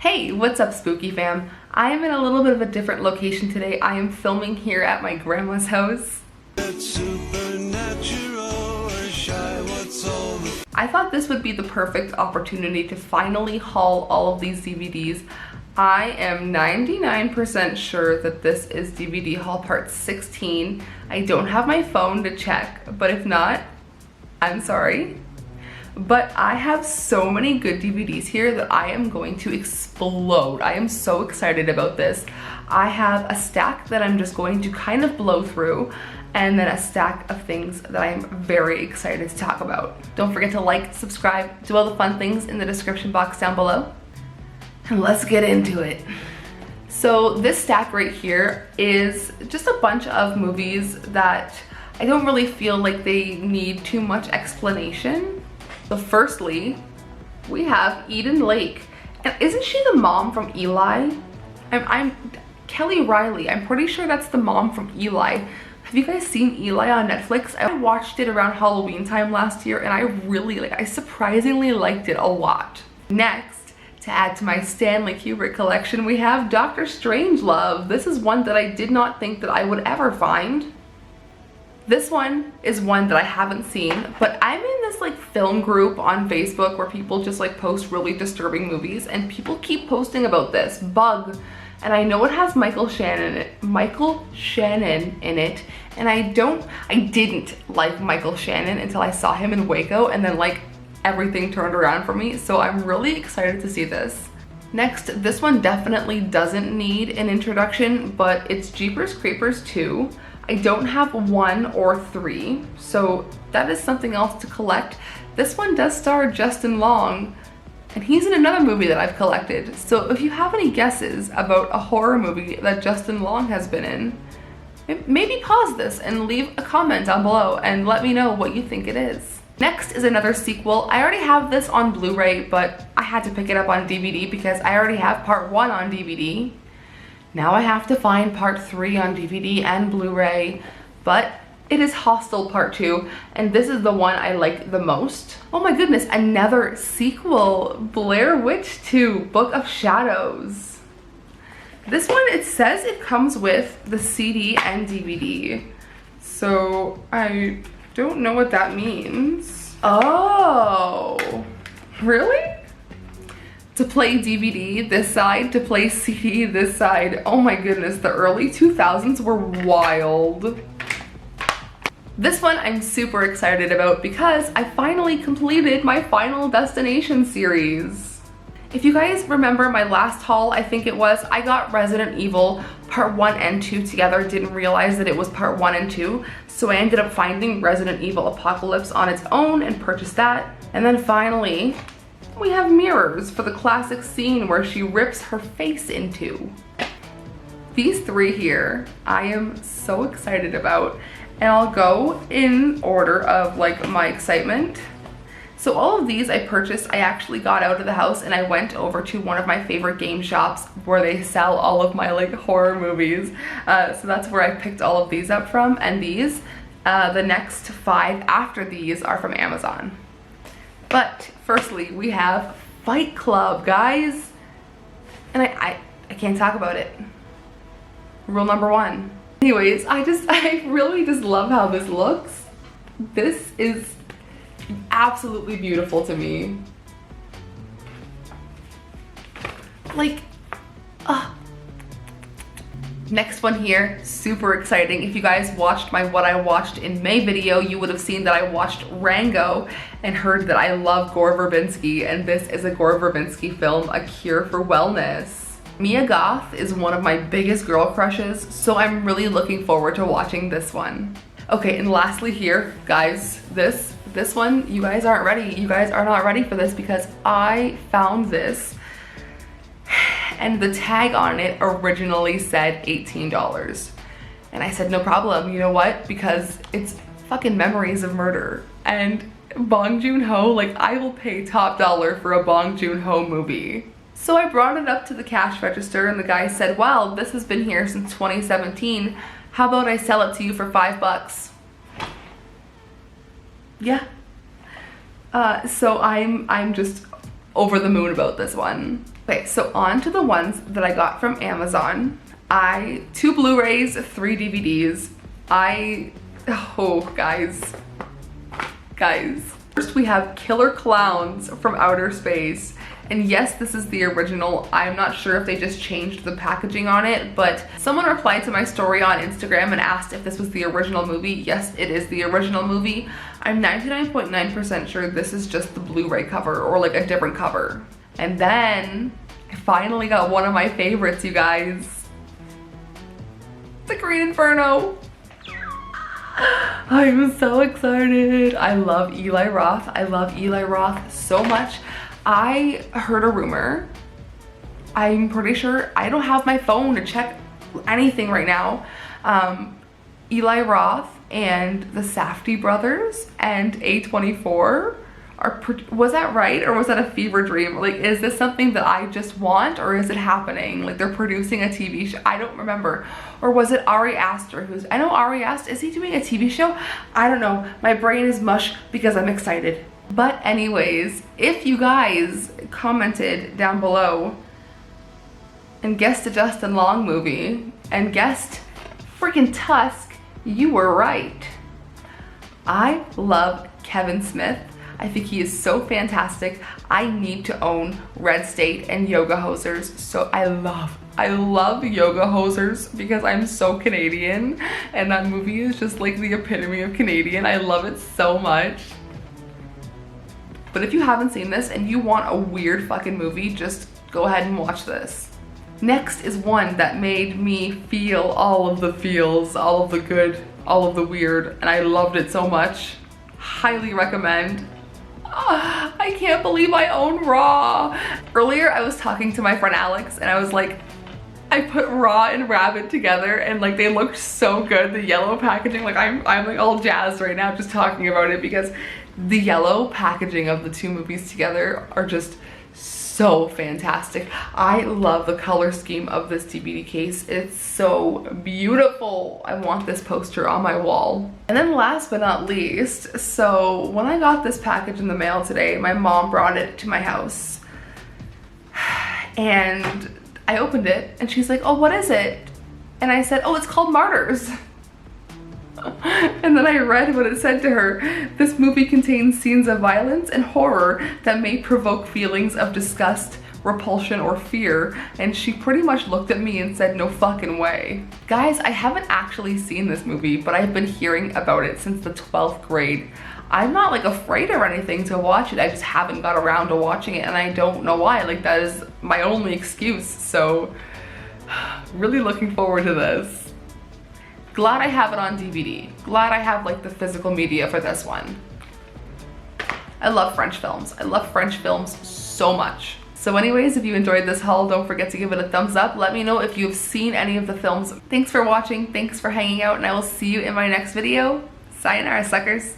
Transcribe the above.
Hey, what's up spooky fam? I am in a little bit of a different location today. I am filming here at my grandma's house. I thought this would be the perfect opportunity to finally haul all of these DVDs. I am 99% sure that this is DVD haul part 16. I don't have my phone to check, but if not, I'm sorry. But I have so many good DVDs here that I am going to explode. I am so excited about this. I have a stack that I'm just going to kind of blow through, and then a stack of things that I'm very excited to talk about. Don't forget to like, subscribe, do all the fun things in the description box down below. And let's get into it. So this stack right here is just a bunch of movies that I don't really feel like they need too much explanation. So firstly, we have Eden Lake. And isn't she the mom from Eli? I'm Kelly Riley. I'm pretty sure that's the mom from Eli. Have you guys seen Eli on Netflix? I watched it around Halloween time last year and I surprisingly liked it a lot. Next, to add to my Stanley Kubrick collection, we have Dr. Strangelove. This is one that I did not think that I would ever find. This one is one that I haven't seen, but I'm in this like film group on Facebook where people just like post really disturbing movies, and people keep posting about this, Bug. And I know it has Michael Shannon in it, and I didn't like Michael Shannon until I saw him in Waco, and then like everything turned around for me, so I'm really excited to see this. Next, this one definitely doesn't need an introduction, but it's Jeepers Creepers 2. I don't have 1 or 3, so that is something else to collect. This one does star Justin Long, and he's in another movie that I've collected. So if you have any guesses about a horror movie that Justin Long has been in, maybe pause this and leave a comment down below and let me know what you think it is. Next is another sequel. I already have this on Blu-ray, but I had to pick it up on DVD because I already have part 1 on DVD. Now I have to find part 3 on DVD and Blu-ray, but it is Hostel Part 2, and this is the one I like the most. Oh my goodness, another sequel, Blair Witch 2, Book of Shadows. This one, it says it comes with the CD and DVD, so I don't know what that means. Oh, really? To play DVD this side, to play CD this side. Oh my goodness, the early 2000s were wild. This one I'm super excited about because I finally completed my Final Destination series. If you guys remember my last haul, I think it was, I got Resident Evil part 1 and 2 together, didn't realize that it was part 1 and 2, so I ended up finding Resident Evil Apocalypse on its own and purchased that. And then finally, we have Mirrors for the classic scene where she rips her face into. These 3 here, I am so excited about, and I'll go in order of like my excitement. So all of these I purchased, I actually got out of the house and I went over to one of my favorite game shops where they sell all of my like horror movies. So that's where I picked all of these up from, and these, the next 5 after these are from Amazon. But firstly, we have Fight Club, guys. And I can't talk about it. Rule number 1. Anyways, I really just love how this looks. This is absolutely beautiful to me. Like, Next one here, super exciting. If you guys watched my What I Watched in May video, you would have seen that I watched Rango and heard that I love Gore Verbinski, and this is a Gore Verbinski film, A Cure for Wellness. Mia Goth is one of my biggest girl crushes, so I'm really looking forward to watching this one. Okay, and lastly here, guys, this one, you guys aren't ready. You guys are not ready for this because I found this, and the tag on it originally said $18. And I said, no problem, you know what? Because it's fucking Memories of Murder. And Bong Joon-ho, like, I will pay top dollar for a Bong Joon-ho movie. So I brought it up to the cash register and the guy said, well, this has been here since 2017. How about I sell it to you for $5? Yeah. So I'm just over the moon about this one. Okay, so on to the ones that I got from Amazon. 2 Blu-rays, 3 DVDs. Oh, guys. First we have Killer Clowns from Outer Space. And yes, this is the original. I'm not sure if they just changed the packaging on it, but someone replied to my story on Instagram and asked if this was the original movie. Yes, it is the original movie. I'm 99.9% sure this is just the Blu-ray cover or like a different cover. And then I finally got one of my favorites, you guys. The Green Inferno. I'm so excited. I love Eli Roth. I love Eli Roth so much. I heard a rumor. I'm pretty sure, I don't have my phone to check anything right now. Eli Roth and the Safdie brothers and A24 was that right, or was that a fever dream? Like, is this something that I just want, or is it happening? Like, they're producing a TV show. I don't remember. Or was it Ari Aster I know Ari Aster, is he doing a TV show? I don't know. My brain is mush because I'm excited. But anyways, if you guys commented down below and guessed a Justin Long movie and guessed freaking Tusk, you were right. I love Kevin Smith. I think he is so fantastic. I need to own Red State and Yoga Hosers. So I love Yoga Hosers because I'm so Canadian, and that movie is just like the epitome of Canadian. I love it so much. But if you haven't seen this and you want a weird fucking movie, just go ahead and watch this. Next is one that made me feel all of the feels, all of the good, all of the weird, and I loved it so much. Highly recommend. I can't believe I own Raw. Earlier I was talking to my friend Alex and I was like, I put Raw and Rabbit together and like they looked so good, the yellow packaging. Like I'm like all jazzed right now just talking about it because the yellow packaging of the 2 movies together are just so fantastic. I love the color scheme of this DVD case. It's so beautiful. I want this poster on my wall. And then last but not least, so when I got this package in the mail today, my mom brought it to my house. And I opened it and she's like, oh, what is it? And I said, oh, it's called Martyrs. And then I read what it said to her. This movie contains scenes of violence and horror that may provoke feelings of disgust, repulsion, or fear. And she pretty much looked at me and said, no fucking way. Guys, I haven't actually seen this movie, but I've been hearing about it since the 12th grade. I'm not like afraid or anything to watch it. I just haven't got around to watching it and I don't know why. Like, that is my only excuse. So really looking forward to this. Glad I have it on DVD. Glad I have like the physical media for this one. I love French films. I love French films so much. So anyways, if you enjoyed this haul, don't forget to give it a thumbs up. Let me know if you've seen any of the films. Thanks for watching. Thanks for hanging out, and I will see you in my next video. Sayonara, suckers.